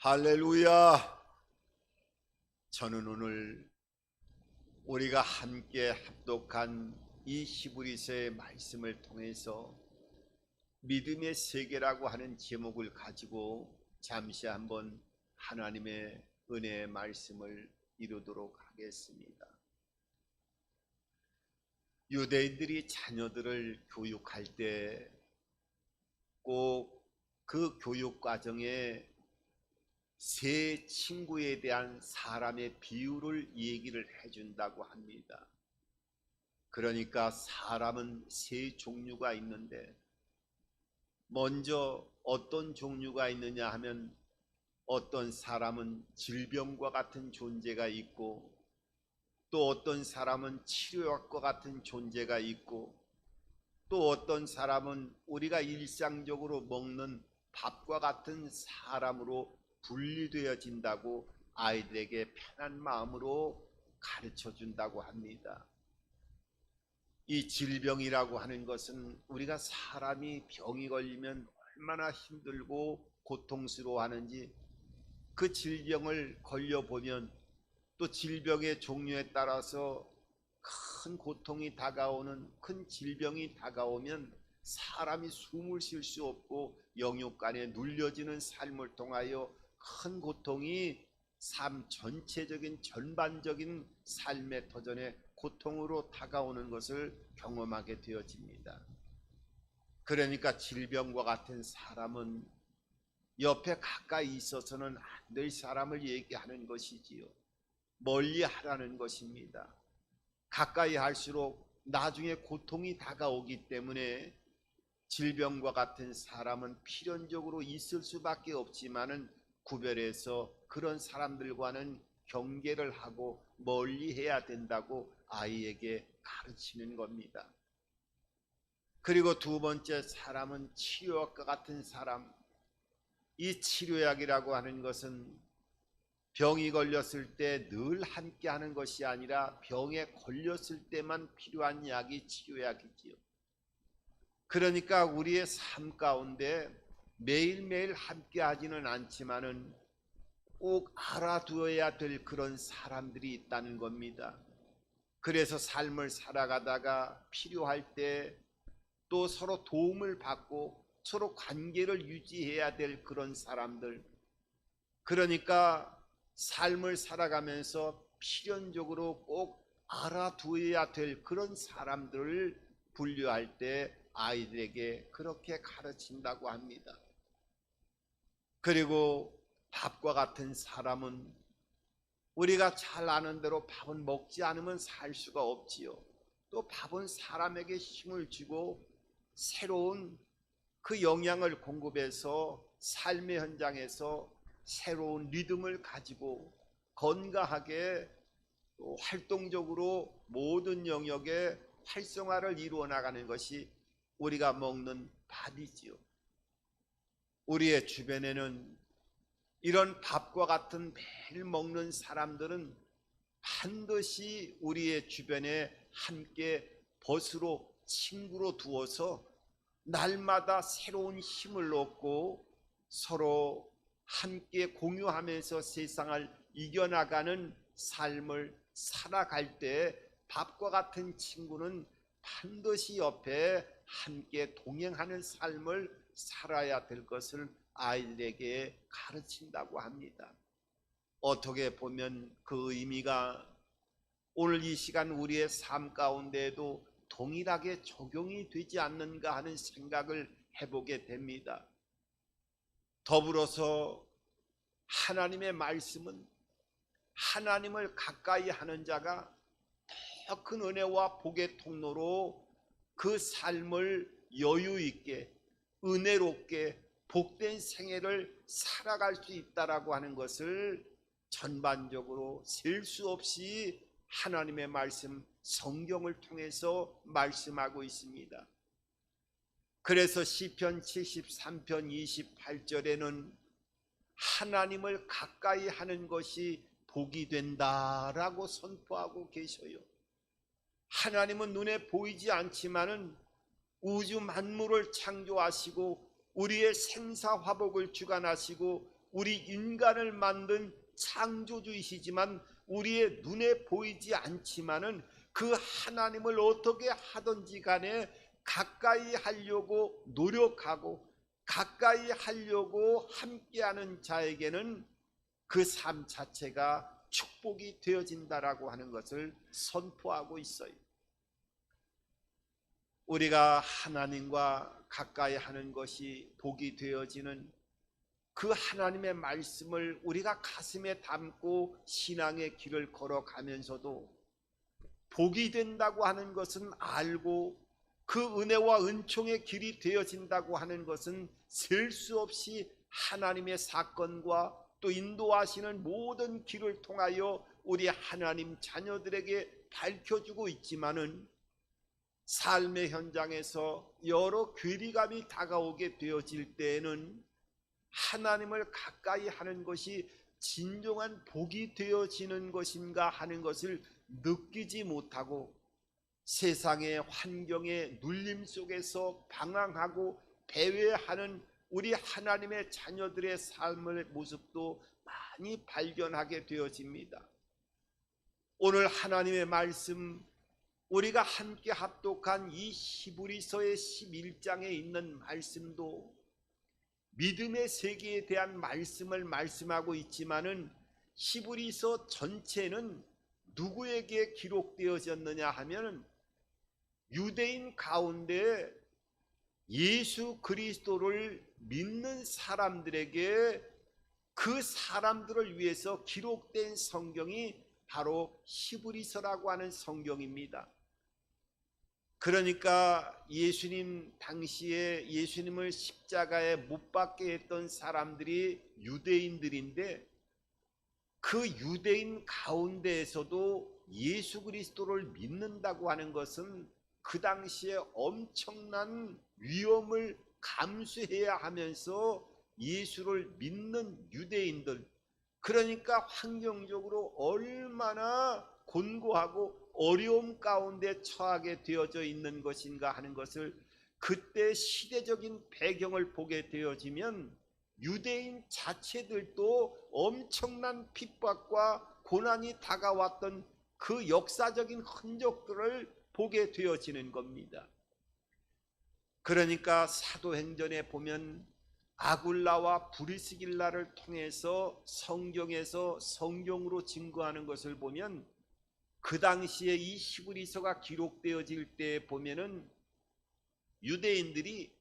할렐루야! 저는 오늘 우리가 함께 합독한 이 히브리서의 말씀을 통해서 믿음의 세계라고 하는 제목을 가지고 잠시 한번 하나님의 은혜의 말씀을 이루도록 하겠습니다. 유대인들이 자녀들을 교육할 때 꼭 그 교육 과정에 새 친구에 대한 사람의 비율을 얘기를 해준다고 합니다. 그러니까 사람은 세 종류가 있는데 먼저 어떤 종류가 있느냐 하면 어떤 사람은 질병과 같은 존재가 있고 또 어떤 사람은 치료약과 같은 존재가 있고 또 어떤 사람은 우리가 일상적으로 먹는 밥과 같은 사람으로 분리되어진다고 아이들에게 편한 마음으로 가르쳐 준다고 합니다. 이 질병이라고 하는 것은 우리가 사람이 병이 걸리면 얼마나 힘들고 고통스러워하는지 그 질병을 걸려보면 또 질병의 종류에 따라서 큰 고통이 다가오는 큰 질병이 다가오면 사람이 숨을 쉴 수 없고 영육간에 눌려지는 삶을 통하여 큰 고통이 삶 전체적인 전반적인 삶의 터전에 고통으로 다가오는 것을 경험하게 되어집니다. 그러니까 질병과 같은 사람은 옆에 가까이 있어서는 안 될 사람을 얘기하는 것이지요. 멀리 하라는 것입니다. 가까이 할수록 나중에 고통이 다가오기 때문에 질병과 같은 사람은 필연적으로 있을 수밖에 없지만은 구별해서 그런 사람들과는 경계를 하고 멀리 해야 된다고 아이에게 가르치는 겁니다. 그리고 두 번째 사람은 치료약과 같은 사람. 이 치료약이라고 하는 것은 병이 걸렸을 때 늘 함께 하는 것이 아니라 병에 걸렸을 때만 필요한 약이 치료약이지요. 그러니까 우리의 삶 가운데 매일매일 함께 하지는 않지만은 꼭 알아두어야 될 그런 사람들이 있다는 겁니다. 그래서 삶을 살아가다가 필요할 때 또 서로 도움을 받고 서로 관계를 유지해야 될 그런 사람들. 그러니까 삶을 살아가면서 필연적으로 꼭 알아두어야 될 그런 사람들을 분류할 때 아이들에게 그렇게 가르친다고 합니다. 그리고 밥과 같은 사람은 우리가 잘 아는 대로 밥은 먹지 않으면 살 수가 없지요. 또 밥은 사람에게 힘을 주고 새로운 그 영양을 공급해서 삶의 현장에서 새로운 리듬을 가지고 건강하게 또 활동적으로 모든 영역의 활성화를 이루어 나가는 것이 우리가 먹는 밥이지요. 우리의 주변에는 이런 밥과 같은 매일 먹는 사람들은 반드시 우리의 주변에 함께 벗으로 친구로 두어서 날마다 새로운 힘을 얻고 서로 함께 공유하면서 세상을 이겨나가는 삶을 살아갈 때 밥과 같은 친구는 반드시 옆에 함께 동행하는 삶을 살아야 될 것을 아이들에게 가르친다고 합니다. 어떻게 보면 그 의미가 오늘 이 시간 우리의 삶 가운데에도 동일하게 적용이 되지 않는가 하는 생각을 해보게 됩니다. 더불어서 하나님의 말씀은 하나님을 가까이 하는 자가 더 큰 은혜와 복의 통로로 그 삶을 여유 있게 은혜롭게 복된 생애를 살아갈 수 있다라고 하는 것을 전반적으로 셀 수 없이 하나님의 말씀 성경을 통해서 말씀하고 있습니다. 그래서 시편 73편 28절에는 하나님을 가까이 하는 것이 복이 된다라고 선포하고 계셔요. 하나님은 눈에 보이지 않지만은 우주 만물을 창조하시고 우리의 생사화복을 주관하시고 우리 인간을 만든 창조주이시지만 우리의 눈에 보이지 않지만은 그 하나님을 어떻게 하든지 간에 가까이 하려고 노력하고 가까이 하려고 함께하는 자에게는 그 삶 자체가 축복이 되어진다라고 하는 것을 선포하고 있어요. 우리가 하나님과 가까이 하는 것이 복이 되어지는 그 하나님의 말씀을 우리가 가슴에 담고 신앙의 길을 걸어가면서도 복이 된다고 하는 것은 알고 그 은혜와 은총의 길이 되어진다고 하는 것은 셀 수 없이 하나님의 사건과 또 인도하시는 모든 길을 통하여 우리 하나님 자녀들에게 밝혀주고 있지만은 삶의 현장에서 여러 괴리감이 다가오게 되어질 때에는 하나님을 가까이 하는 것이 진정한 복이 되어지는 것인가 하는 것을 느끼지 못하고 세상의 환경의 눌림 속에서 방황하고 배회하는 우리 하나님의 자녀들의 삶의 모습도 많이 발견하게 되어집니다. 오늘 하나님의 말씀, 우리가 함께 합독한 이 히브리서의 11장에 있는 말씀도 믿음의 세계에 대한 말씀을 말씀하고 있지만은 히브리서 전체는 누구에게 기록되어졌느냐 하면은 유대인 가운데 예수 그리스도를 믿는 사람들에게 그 사람들을 위해서 기록된 성경이 바로 히브리서라고 하는 성경입니다. 그러니까 예수님 당시에 예수님을 십자가에 못 박게 했던 사람들이 유대인들인데 그 유대인 가운데에서도 예수 그리스도를 믿는다고 하는 것은 그 당시에 엄청난 위험을 감수해야 하면서 예수를 믿는 유대인들, 그러니까 환경적으로 얼마나 곤고하고 어려움 가운데 처하게 되어져 있는 것인가 하는 것을 그때 시대적인 배경을 보게 되어지면 유대인 자체들도 엄청난 핍박과 고난이 다가왔던 그 역사적인 흔적들을 보게 되어지는 겁니다. 그러니까 사도행전에 보면 아굴라와 브리스길라를 통해서 성경에서 성경으로 증거하는 것을 보면 그 당시에 이 히브리서가 기록되어질 때 보면은 유대인들이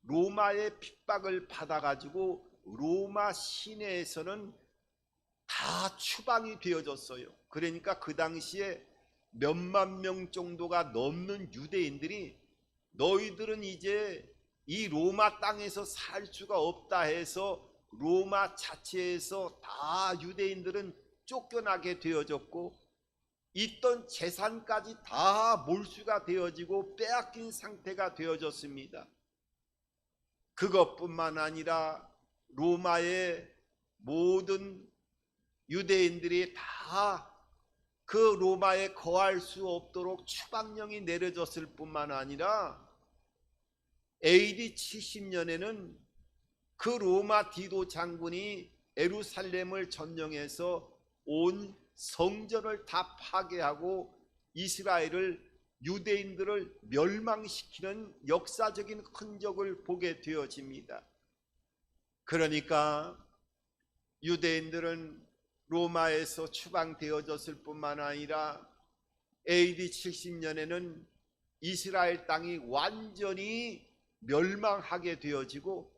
로마의 핍박을 받아가지고 로마 시내에서는 다 추방이 되어졌어요. 그러니까 그 당시에 몇만 명 정도가 넘는 유대인들이 너희들은 이제 이 로마 땅에서 살 수가 없다 해서 로마 자체에서 다 유대인들은 쫓겨나게 되어졌고 있던 재산까지 다 몰수가 되어지고 빼앗긴 상태가 되어졌습니다. 그것뿐만 아니라 로마의 모든 유대인들이 다 그 로마에 거할 수 없도록 추방령이 내려졌을 뿐만 아니라 AD 70년에는 그 로마 디도 장군이 예루살렘을 점령해서 온 성전을 다 파괴하고 이스라엘을 유대인들을 멸망시키는 역사적인 흔적을 보게 되어집니다. 그러니까 유대인들은 로마에서 추방되어졌을 뿐만 아니라 AD 70년에는 이스라엘 땅이 완전히 멸망하게 되어지고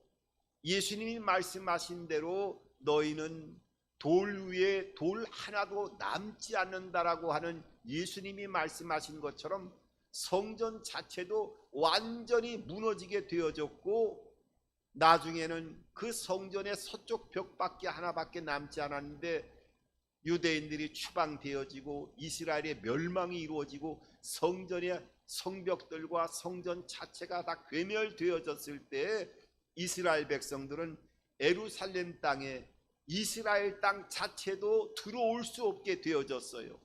예수님이 말씀하신 대로 너희는 돌 위에 돌 하나도 남지 않는다라고 하는 예수님이 말씀하신 것처럼 성전 자체도 완전히 무너지게 되어졌고 나중에는 그 성전의 서쪽 벽밖에 하나밖에 남지 않았는데 유대인들이 추방되어지고 이스라엘의 멸망이 이루어지고 성전의 성벽들과 성전 자체가 다 괴멸되어졌을 때 이스라엘 백성들은 예루살렘 땅에 이스라엘 땅 자체도 들어올 수 없게 되어졌어요.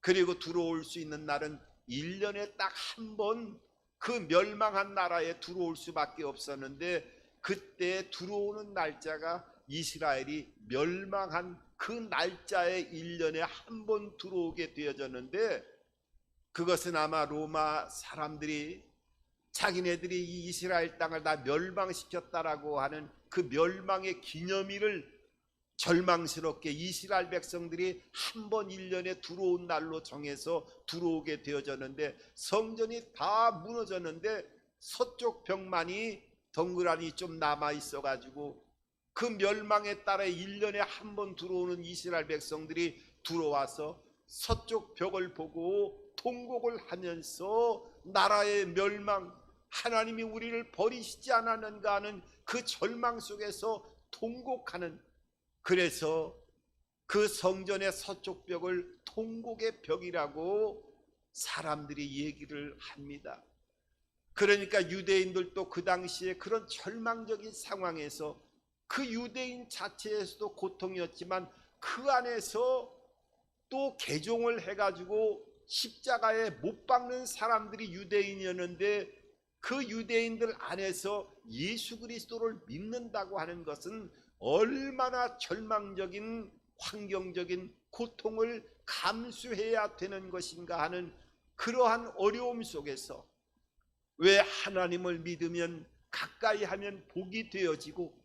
그리고 들어올 수 있는 날은 1년에 딱 한 번 그 멸망한 나라에 들어올 수밖에 없었는데 그때 들어오는 날짜가 이스라엘이 멸망한 그 날짜에 1년에 한 번 들어오게 되어졌는데, 그것은 아마 로마 사람들이 자기네들이 이 이스라엘 땅을 다 멸망시켰다라고 하는 그 멸망의 기념일을 절망스럽게 이스라엘 백성들이 한 번 1년에 들어온 날로 정해서 들어오게 되어졌는데, 성전이 다 무너졌는데 서쪽 벽만이 덩그러니 좀 남아 있어 가지고 그 멸망에 따라 1년에 한 번 들어오는 이스라엘 백성들이 들어와서 서쪽 벽을 보고 통곡을 하면서 나라의 멸망, 하나님이 우리를 버리시지 않았는가 하는 그 절망 속에서 통곡하는, 그래서 그 성전의 서쪽 벽을 통곡의 벽이라고 사람들이 얘기를 합니다. 그러니까 유대인들도 그 당시에 그런 절망적인 상황에서 그 유대인 자체에서도 고통이었지만 그 안에서 또 개종을 해가지고 십자가에 못 박는 사람들이 유대인이었는데, 그 유대인들 안에서 예수 그리스도를 믿는다고 하는 것은 얼마나 절망적인 환경적인 고통을 감수해야 되는 것인가 하는 그러한 어려움 속에서, 왜 하나님을 믿으면 가까이 하면 복이 되어지고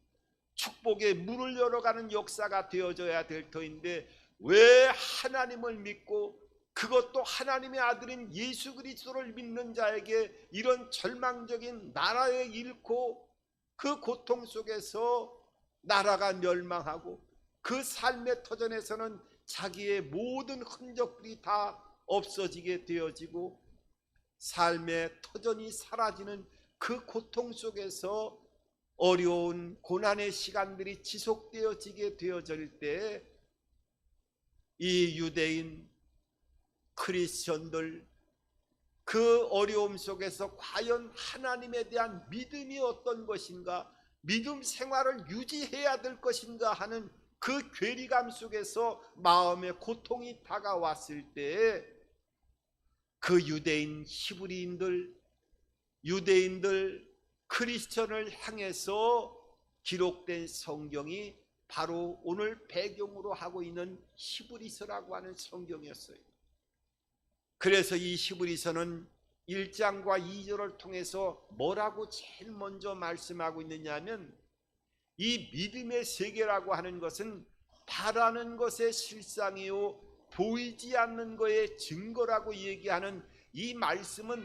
축복의 문을 열어가는 역사가 되어져야 될 터인데, 왜 하나님을 믿고 그것도 하나님의 아들인 예수 그리스도를 믿는 자에게 이런 절망적인 나라에 잃고 그 고통 속에서 나라가 멸망하고 그 삶의 터전에서는 자기의 모든 흔적들이 다 없어지게 되어지고 삶의 터전이 사라지는 그 고통 속에서 어려운 고난의 시간들이 지속되어지게 되어질 때, 이 유대인 크리스천들 그 어려움 속에서 과연 하나님에 대한 믿음이 어떤 것인가, 믿음 생활을 유지해야 될 것인가 하는 그 괴리감 속에서 마음의 고통이 다가왔을 때, 그 유대인 유대인들 크리스천을 향해서 기록된 성경이 바로 오늘 배경으로 하고 있는 히브리서라고 하는 성경이었어요. 그래서 이 히브리서는 1장과 2절을 통해서 뭐라고 제일 먼저 말씀하고 있느냐 하면, 이 믿음의 세계라고 하는 것은 바라는 것의 실상이요 보이지 않는 것의 증거라고 얘기하는 이 말씀은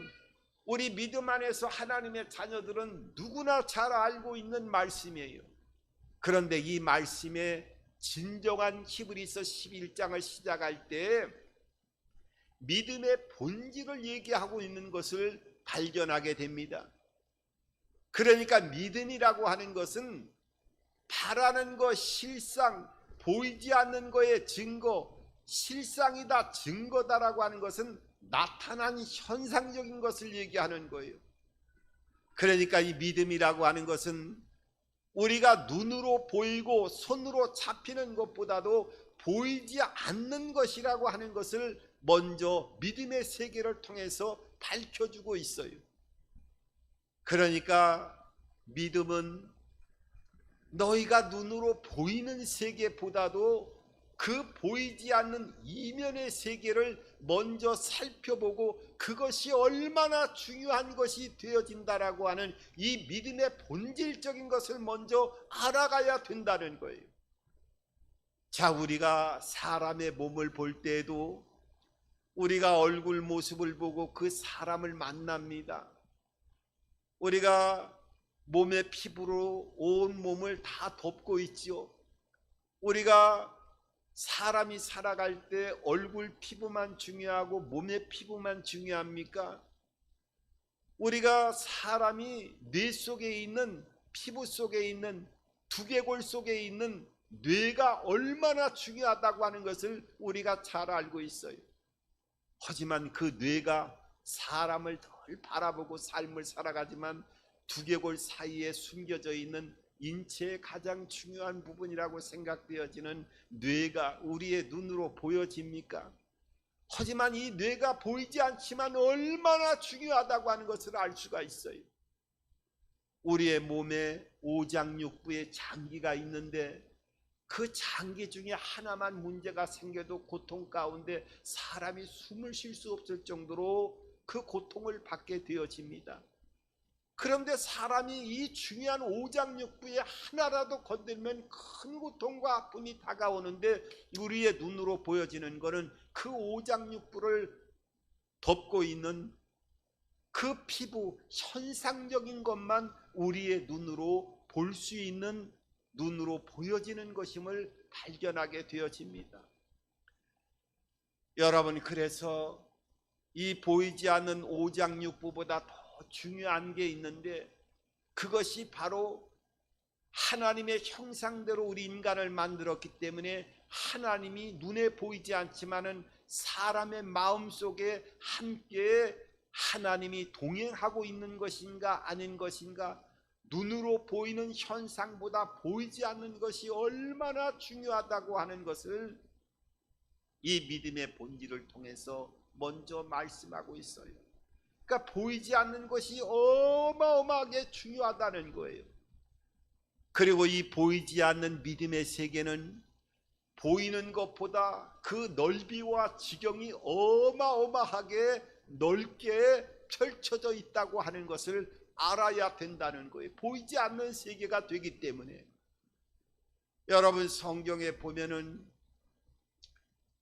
우리 믿음 안에서 하나님의 자녀들은 누구나 잘 알고 있는 말씀이에요. 그런데 이 말씀의 진정한 히브리서 11장을 시작할 때 믿음의 본질을 얘기하고 있는 것을 발견하게 됩니다. 그러니까 믿음이라고 하는 것은 바라는 것, 실상, 보이지 않는 것의 증거, 실상이다, 증거다라고 하는 것은 나타난 현상적인 것을 얘기하는 거예요. 그러니까 이 믿음이라고 하는 것은 우리가 눈으로 보이고 손으로 잡히는 것보다도 보이지 않는 것이라고 하는 것을 먼저 믿음의 세계를 통해서 밝혀주고 있어요. 그러니까 믿음은 너희가 눈으로 보이는 세계보다도 그 보이지 않는 이면의 세계를 먼저 살펴보고 그것이 얼마나 중요한 것이 되어진다라고 하는 이 믿음의 본질적인 것을 먼저 알아가야 된다는 거예요. 자, 우리가 사람의 몸을 볼 때에도 우리가 얼굴 모습을 보고 그 사람을 만납니다. 우리가 몸의 피부로 온 몸을 다 덮고 있죠. 우리가 사람이 살아갈 때 얼굴 피부만 중요하고 몸의 피부만 중요합니까? 우리가 사람이 뇌 속에 있는, 피부 속에 있는, 두개골 속에 있는 뇌가 얼마나 중요하다고 하는 것을 우리가 잘 알고 있어요. 하지만 그 뇌가 사람을 덜 바라보고 삶을 살아가지만 두개골 사이에 숨겨져 있는 인체의 가장 중요한 부분이라고 생각되어지는 뇌가 우리의 눈으로 보여집니까? 하지만 이 뇌가 보이지 않지만 얼마나 중요하다고 하는 것을 알 수가 있어요. 우리의 몸에 오장육부에 장기가 있는데 그 장기 중에 하나만 문제가 생겨도 고통 가운데 사람이 숨을 쉴 수 없을 정도로 그 고통을 받게 되어집니다. 그런데 사람이 이 중요한 오장육부에 하나라도 건들면 큰 고통과 아픔이 다가오는데 우리의 눈으로 보여지는 것은 그 오장육부를 덮고 있는 그 피부, 현상적인 것만 우리의 눈으로 볼 수 있는, 눈으로 보여지는 것임을 발견하게 되어집니다. 여러분, 그래서 이 보이지 않는 오장육부보다 더 중요한 게 있는데, 그것이 바로 하나님의 형상대로 우리 인간을 만들었기 때문에 하나님이 눈에 보이지 않지만은 사람의 마음속에 함께 하나님이 동행하고 있는 것인가 아닌 것인가, 눈으로 보이는 현상보다 보이지 않는 것이 얼마나 중요하다고 하는 것을 이 믿음의 본질을 통해서 먼저 말씀하고 있어요. 그러니까 보이지 않는 것이 어마어마하게 중요하다는 거예요. 그리고 이 보이지 않는 믿음의 세계는 보이는 것보다 그 넓이와 지경이 어마어마하게 넓게 펼쳐져 있다고 하는 것을 알아야 된다는 거예요. 보이지 않는 세계가 되기 때문에. 여러분, 성경에 보면은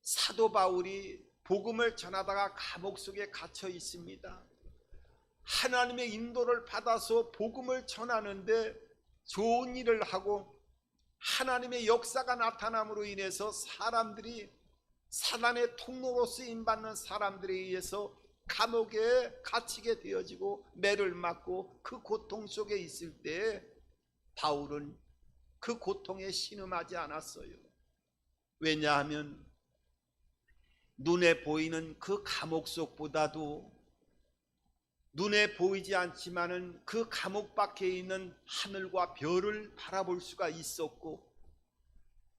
사도 바울이 복음을 전하다가 감옥 속에 갇혀 있습니다. 하나님의 인도를 받아서 복음을 전하는데 좋은 일을 하고 하나님의 역사가 나타남으로 인해서 사람들이 사단의 통로로 쓰임받는 사람들에 의해서 감옥에 갇히게 되어지고 매를 맞고 그 고통 속에 있을 때 바울은 그 고통에 신음하지 않았어요. 왜냐하면 눈에 보이는 그 감옥 속보다도 눈에 보이지 않지만은 그 감옥 밖에 있는 하늘과 별을 바라볼 수가 있었고,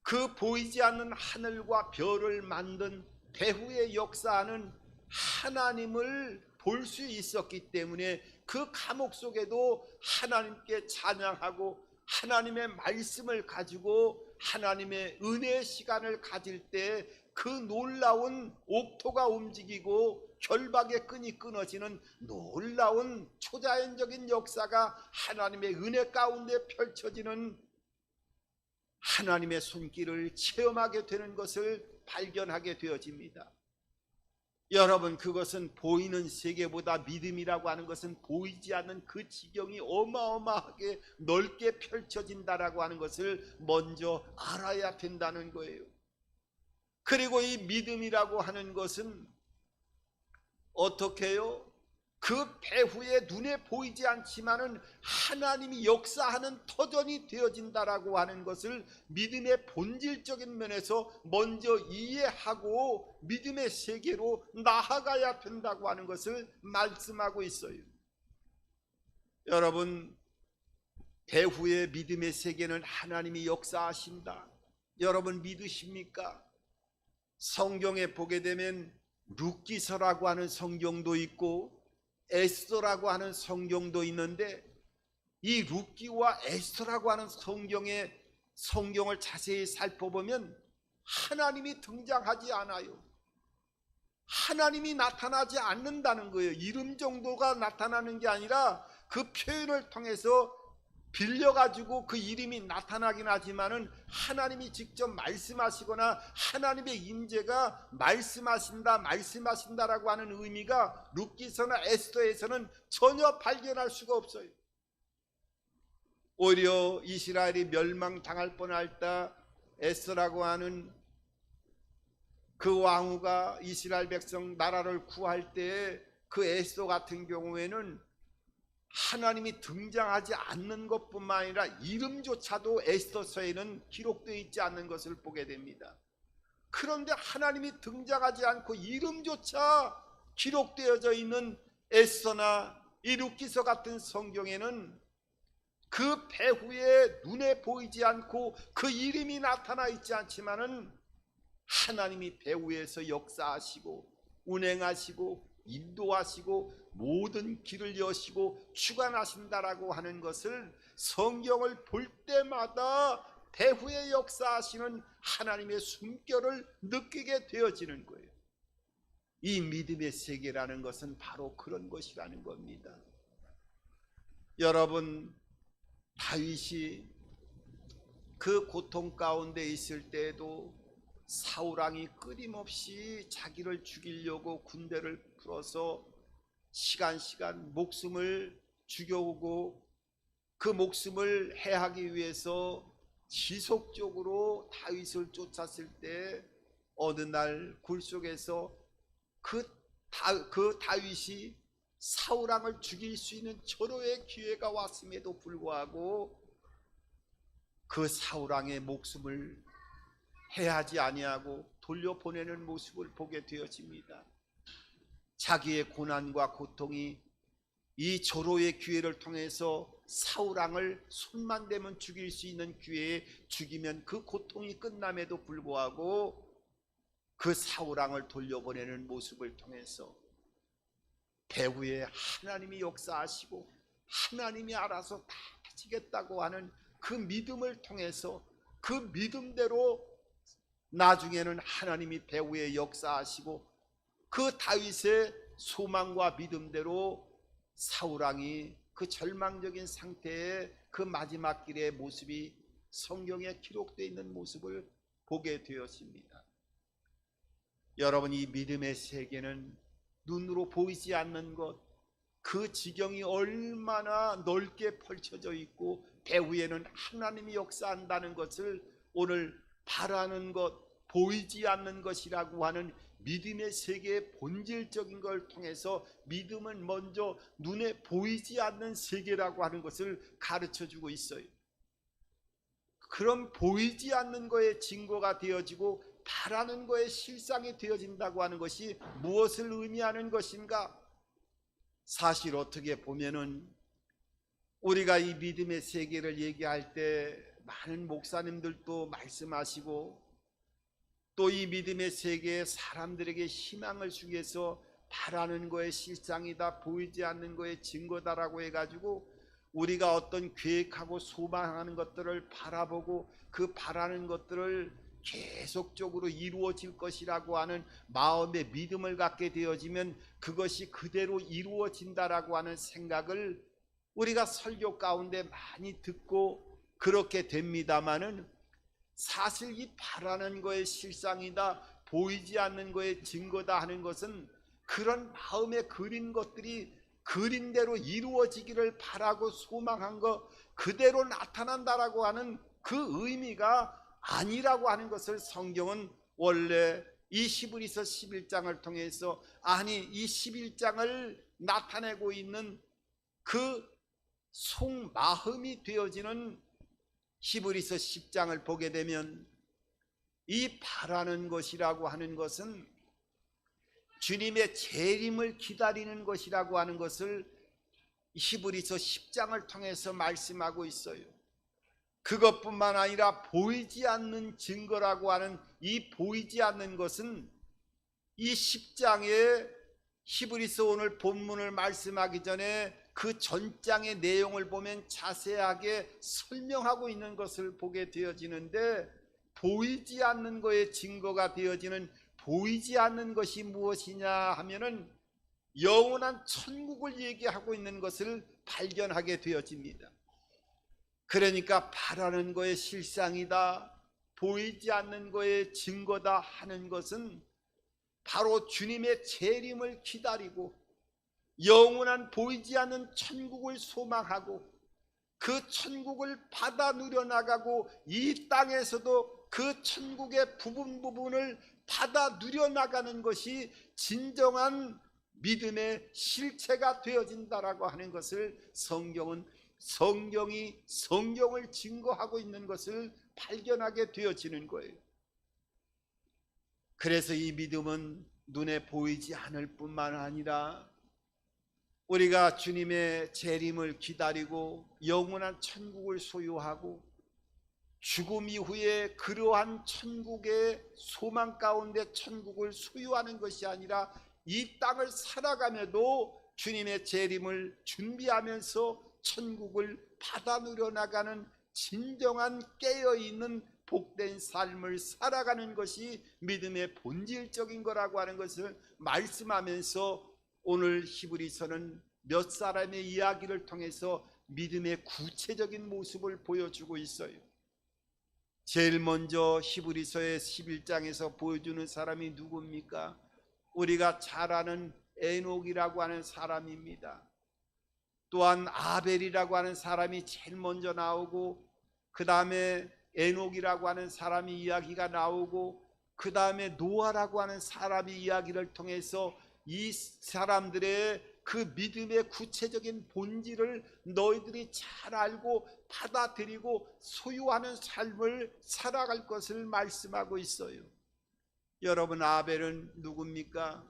그 보이지 않는 하늘과 별을 만든 배후의 역사는 하나님을 볼 수 있었기 때문에 그 감옥 속에도 하나님께 찬양하고 하나님의 말씀을 가지고 하나님의 은혜의 시간을 가질 때 그 놀라운 옥토가 움직이고 결박의 끈이 끊어지는 놀라운 초자연적인 역사가 하나님의 은혜 가운데 펼쳐지는 하나님의 손길을 체험하게 되는 것을 발견하게 되어집니다. 여러분, 그것은 보이는 세계보다 믿음이라고 하는 것은 보이지 않는 그 지경이 어마어마하게 넓게 펼쳐진다라고 하는 것을 먼저 알아야 된다는 거예요. 그리고 이 믿음이라고 하는 것은 어떻게 해요? 그 배후에 눈에 보이지 않지만은 하나님이 역사하는 터전이 되어진다라고 하는 것을 믿음의 본질적인 면에서 먼저 이해하고 믿음의 세계로 나아가야 된다고 하는 것을 말씀하고 있어요. 여러분, 배후의 믿음의 세계는 하나님이 역사하신다. 여러분 믿으십니까? 성경에 보게 되면 룻기서라고 하는 성경도 있고 에스더라고 하는 성경도 있는데, 이 룻기와 에스더라고 하는 성경을 자세히 살펴보면 하나님이 등장하지 않아요. 하나님이 나타나지 않는다는 거예요. 이름 정도가 나타나는 게 아니라 그 표현을 통해서 빌려가지고 그 이름이 나타나긴 하지만은 하나님이 직접 말씀하시거나 하나님의 임재가 말씀하신다라고 하는 의미가 룻기서나 에스더에서는 전혀 발견할 수가 없어요. 오히려 이스라엘이 멸망당할 뻔할 때 에스더라고 하는 그 왕후가 이스라엘 백성 나라를 구할 때 그 에스더 같은 경우에는 하나님이 등장하지 않는 것뿐만 아니라 이름조차도 에스더서에는 기록되어 있지 않는 것을 보게 됩니다. 그런데 하나님이 등장하지 않고 이름조차 기록되어져 있는 에스더나 이 룻기서 같은 성경에는 그 배후에 눈에 보이지 않고 그 이름이 나타나 있지 않지만은 하나님이 배후에서 역사하시고 운행하시고 인도하시고 모든 길을 여시고 주관하신다라고 하는 것을 성경을 볼 때마다 배후에 역사하시는 하나님의 숨결을 느끼게 되어지는 거예요. 이 믿음의 세계라는 것은 바로 그런 것이라는 겁니다. 여러분, 다윗이 그 고통 가운데 있을 때에도 사울왕이 끊임없이 자기를 죽이려고 군대를 풀어서 시간 목숨을 죽여오고 그 목숨을 해하기 위해서 지속적으로 다윗을 쫓았을 때 어느 날 굴 속에서 그 다윗이 사울왕을 죽일 수 있는 절호의 기회가 왔음에도 불구하고 그 사울왕의 목숨을 해하지 아니하고 돌려보내는 모습을 보게 되어집니다. 자기의 고난과 고통이 이 절호의 기회를 통해서 사울왕을 손만 대면 죽일 수 있는 기회에 죽이면 그 고통이 끝남에도 불구하고 그 사울왕을 돌려보내는 모습을 통해서 배후에 하나님이 역사하시고 하나님이 알아서 다 하시겠다고 하는 그 믿음을 통해서 그 믿음대로 나중에는 하나님이 배후에 역사하시고 그 다윗의 소망과 믿음대로 사울왕이 그 절망적인 상태의 그 마지막 길의 모습이 성경에 기록되어 있는 모습을 보게 되었습니다. 여러분, 이 믿음의 세계는 눈으로 보이지 않는 것, 그 지경이 얼마나 넓게 펼쳐져 있고 배후에는 하나님이 역사한다는 것을 오늘 바라는 것, 보이지 않는 것이라고 하는 믿음의 세계의 본질적인 걸 통해서 믿음은 먼저 눈에 보이지 않는 세계라고 하는 것을 가르쳐주고 있어요. 그럼 보이지 않는 거에 증거가 되어지고 바라는 거에 실상이 되어진다고 하는 것이 무엇을 의미하는 것인가? 사실 어떻게 보면은 우리가 이 믿음의 세계를 얘기할 때 많은 목사님들도 말씀하시고 또 이 믿음의 세계에 사람들에게 희망을 주기 위해서 바라는 거에 실상이다, 보이지 않는 거에 증거다라고 해가지고 우리가 어떤 계획하고 소망하는 것들을 바라보고 그 바라는 것들을 계속적으로 이루어질 것이라고 하는 마음의 믿음을 갖게 되어지면 그것이 그대로 이루어진다라고 하는 생각을 우리가 설교 가운데 많이 듣고 그렇게 됩니다마는 사실 이 바라는 거의 실상이다, 보이지 않는 거의 증거다 하는 것은 그런 마음에 그린 것들이 그린 대로 이루어지기를 바라고 소망한 것 그대로 나타난다라고 하는 그 의미가 아니라고 하는 것을 성경은 원래 이 히브리서 11장을 통해서 이 11장을 나타내고 있는 그 속마음이 되어지는 히브리서 10장을 보게 되면 이 바라는 것이라고 하는 것은 주님의 재림을 기다리는 것이라고 하는 것을 히브리서 10장을 통해서 말씀하고 있어요. 그것뿐만 아니라 보이지 않는 증거라고 하는 이 보이지 않는 것은 이 10장의 히브리서 오늘 본문을 말씀하기 전에 그 전장의 내용을 보면 자세하게 설명하고 있는 것을 보게 되어지는데 보이지 않는 것의 증거가 되어지는 보이지 않는 것이 무엇이냐 하면은 영원한 천국을 얘기하고 있는 것을 발견하게 되어집니다. 그러니까 바라는 것의 실상이다, 보이지 않는 것의 증거다 하는 것은 바로 주님의 재림을 기다리고 영원한 보이지 않는 천국을 소망하고 그 천국을 받아 누려나가고 이 땅에서도 그 천국의 부분을 받아 누려나가는 것이 진정한 믿음의 실체가 되어진다라고 하는 것을 성경이 성경을 증거하고 있는 것을 발견하게 되어지는 거예요. 그래서 이 믿음은 눈에 보이지 않을 뿐만 아니라 우리가 주님의 재림을 기다리고 영원한 천국을 소유하고 죽음 이후에 그러한 천국의 소망 가운데 천국을 소유하는 것이 아니라 이 땅을 살아가며도 주님의 재림을 준비하면서 천국을 받아 누려 나가는 진정한 깨어있는 복된 삶을 살아가는 것이 믿음의 본질적인 거라고 하는 것을 말씀하면서 오늘 히브리서는 몇 사람의 이야기를 통해서 믿음의 구체적인 모습을 보여주고 있어요. 제일 먼저 히브리서의 11장에서 보여주는 사람이 누굽니까? 우리가 잘 아는 에녹이라고 하는 사람입니다. 또한 아벨이라고 하는 사람이 제일 먼저 나오고, 그 다음에 에녹이라고 하는 사람이 이야기가 나오고, 그 다음에 노아라고 하는 사람이 이야기를 통해서 이 사람들의 그 믿음의 구체적인 본질을 너희들이 잘 알고 받아들이고 소유하는 삶을 살아갈 것을 말씀하고 있어요. 여러분, 아벨은 누굽니까?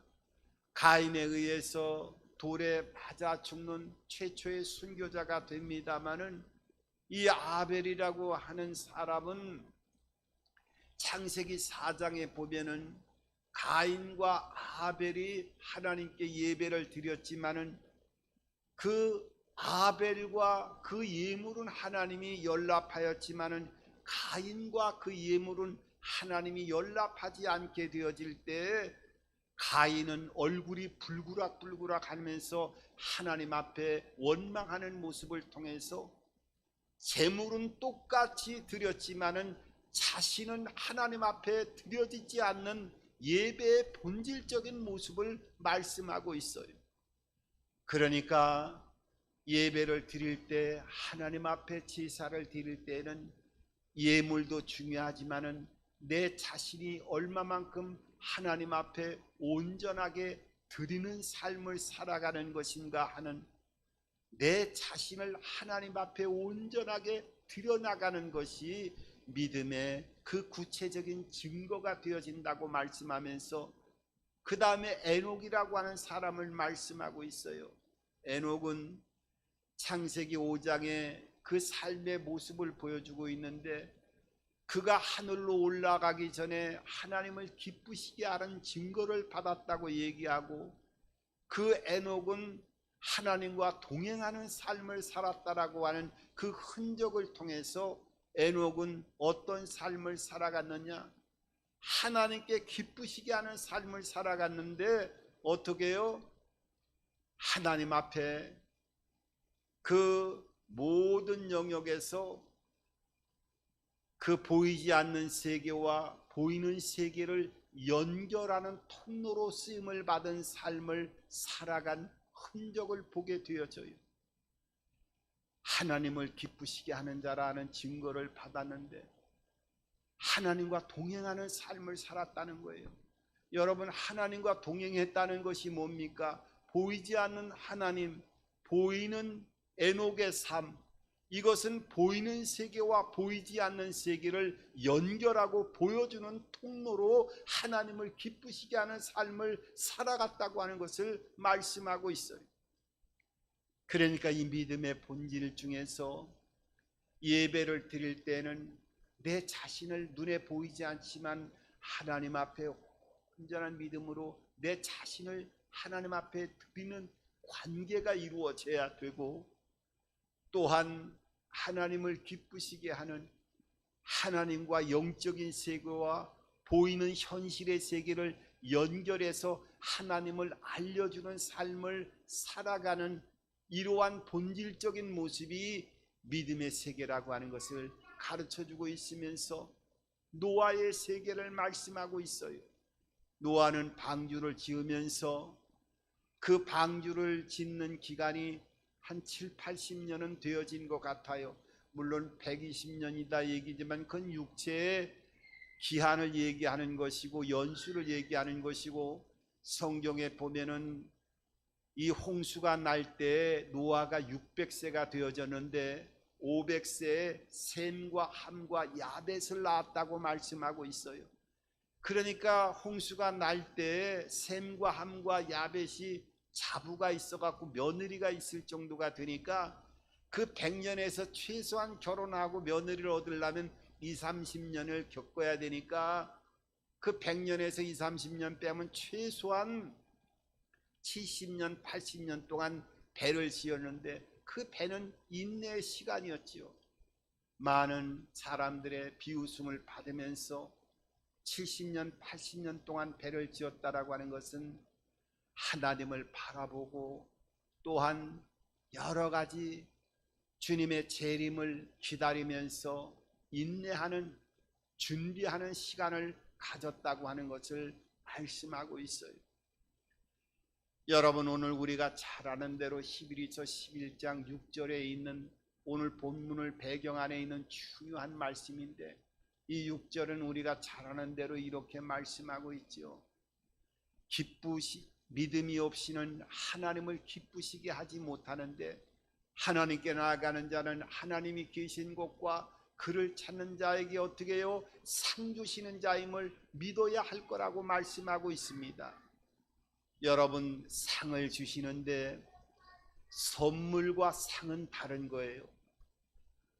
가인에 의해서 돌에 맞아 죽는 최초의 순교자가 됩니다마는, 이 아벨이라고 하는 사람은 창세기 4장에 보면은 가인과 아벨이 하나님께 예배를 드렸지만은 그 아벨과 그 예물은 하나님이 연락하였지만은 가인과 그 예물은 하나님이 연락하지 않게 되어질 때 가인은 얼굴이 불그락불그락 하면서 하나님 앞에 원망하는 모습을 통해서 제물은 똑같이 드렸지만은 자신은 하나님 앞에 드려지지 않는 예배의 본질적인 모습을 말씀하고 있어요. 그러니까 예배를 드릴 때, 하나님 앞에 제사를 드릴 때는 예물도 중요하지만은 내 자신이 얼마만큼 하나님 앞에 온전하게 드리는 삶을 살아가는 것인가 하는, 내 자신을 하나님 앞에 온전하게 드려나가는 것이 믿음의 그 구체적인 증거가 되어진다고 말씀하면서, 그 다음에 에녹이라고 하는 사람을 말씀하고 있어요. 에녹은 창세기 5장에 그 삶의 모습을 보여주고 있는데, 그가 하늘로 올라가기 전에 하나님을 기쁘시게 하는 증거를 받았다고 얘기하고, 그 에녹은 하나님과 동행하는 삶을 살았다라고 하는 그 흔적을 통해서 에녹은 어떤 삶을 살아갔느냐? 하나님께 기쁘시게 하는 삶을 살아갔는데, 어떻게 해요? 하나님 앞에 그 모든 영역에서 그 보이지 않는 세계와 보이는 세계를 연결하는 통로로 쓰임을 받은 삶을 살아간 흔적을 보게 되어져요. 하나님을 기쁘시게 하는 자라는 증거를 받았는데 하나님과 동행하는 삶을 살았다는 거예요. 여러분, 하나님과 동행했다는 것이 뭡니까? 보이지 않는 하나님, 보이는 에녹의 삶, 이것은 보이는 세계와 보이지 않는 세계를 연결하고 보여주는 통로로 하나님을 기쁘시게 하는 삶을 살아갔다고 하는 것을 말씀하고 있어요. 그러니까 이 믿음의 본질 중에서 예배를 드릴 때는 내 자신을 눈에 보이지 않지만 하나님 앞에 온전한 믿음으로 내 자신을 하나님 앞에 드리는 관계가 이루어져야 되고, 또한 하나님을 기쁘시게 하는 하나님과 영적인 세계와 보이는 현실의 세계를 연결해서 하나님을 알려주는 삶을 살아가는 이러한 본질적인 모습이 믿음의 세계라고 하는 것을 가르쳐주고 있으면서 노아의 세계를 말씀하고 있어요. 노아는 방주를 지으면서 그 방주를 짓는 기간이 한 7, 80년은 되어진 것 같아요. 물론 120년이다 얘기지만 그건 육체의 기한을 얘기하는 것이고 연수를 얘기하는 것이고, 성경에 보면은 이 홍수가 날 때 노아가 600세가 되어졌는데 500세에 셈과 함과 야벳을 낳았다고 말씀하고 있어요. 그러니까 홍수가 날 때 셈과 함과 야벳이 자부가 있어갖고 며느리가 있을 정도가 되니까 그 100년에서 최소한 결혼하고 며느리를 얻으려면 2, 30년을 겪어야 되니까 그 100년에서 2, 30년 빼면 최소한 70년, 80년 동안 배를 지었는데 그 배는 인내의 시간이었지요. 많은 사람들의 비웃음을 받으면서 70년, 80년 동안 배를 지었다라고 하는 것은 하나님을 바라보고 또한 여러 가지 주님의 재림을 기다리면서 인내하는, 준비하는 시간을 가졌다고 하는 것을 말씀하고 있어요. 여러분, 오늘 우리가 잘 아는 대로 히브리서 11장 6절에 있는 오늘 본문을 배경 안에 있는 중요한 말씀인데, 이 6절은 우리가 잘 아는 대로 이렇게 말씀하고 있지요. 믿음이 없이는 하나님을 기쁘시게 하지 못하는데, 하나님께 나아가는 자는 하나님이 계신 곳과 그를 찾는 자에게 어떻게 해요? 상 주시는 자임을 믿어야 할 거라고 말씀하고 있습니다. 여러분, 상을 주시는데 선물과 상은 다른 거예요.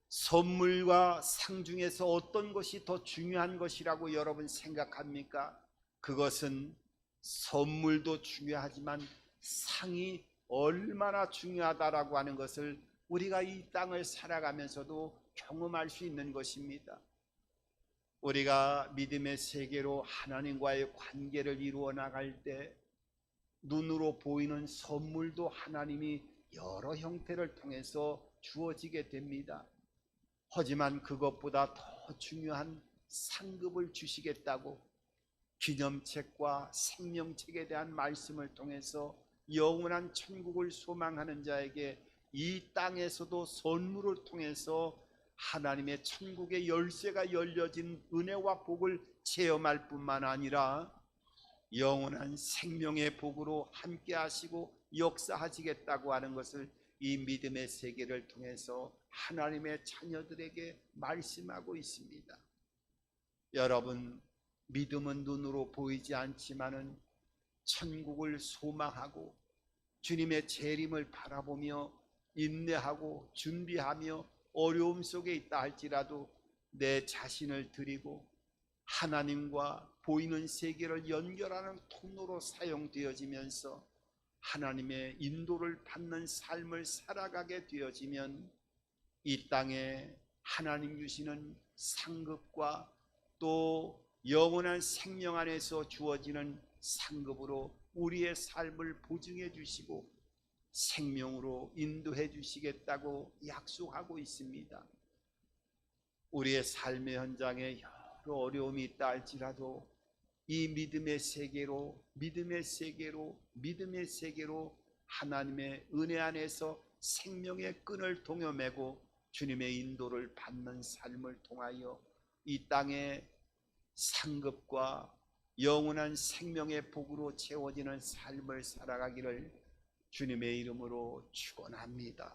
선물과 상 중에서 어떤 것이 더 중요한 것이라고 여러분 생각합니까? 그것은 선물도 중요하지만 상이 얼마나 중요하다라고 하는 것을 우리가 이 땅을 살아가면서도 경험할 수 있는 것입니다. 우리가 믿음의 세계로 하나님과의 관계를 이루어 나갈 때 눈으로 보이는 선물도 하나님이 여러 형태를 통해서 주어지게 됩니다. 하지만 그것보다 더 중요한 상급을 주시겠다고 기념책과 생명책에 대한 말씀을 통해서 영원한 천국을 소망하는 자에게 이 땅에서도 선물을 통해서 하나님의 천국의 열쇠가 열려진 은혜와 복을 체험할 뿐만 아니라 영원한 생명의 복으로 함께 하시고 역사하시겠다고 하는 것을 이 믿음의 세계를 통해서 하나님의 자녀들에게 말씀하고 있습니다. 여러분, 믿음은 눈으로 보이지 않지만은 천국을 소망하고 주님의 재림을 바라보며 인내하고 준비하며 어려움 속에 있다 할지라도 내 자신을 드리고 하나님과 보이는 세계를 연결하는 통로로 사용되어지면서 하나님의 인도를 받는 삶을 살아가게 되어지면 이 땅에 하나님 주시는 상급과 또 영원한 생명 안에서 주어지는 상급으로 우리의 삶을 보증해 주시고 생명으로 인도해 주시겠다고 약속하고 있습니다. 우리의 삶의 현장에 여러 어려움이 있다 할지라도 이 믿음의 세계로 하나님의 은혜 안에서 생명의 끈을 동여매고 주님의 인도를 받는 삶을 통하여 이 땅의 상급과 영원한 생명의 복으로 채워지는 삶을 살아가기를 주님의 이름으로 축원합니다.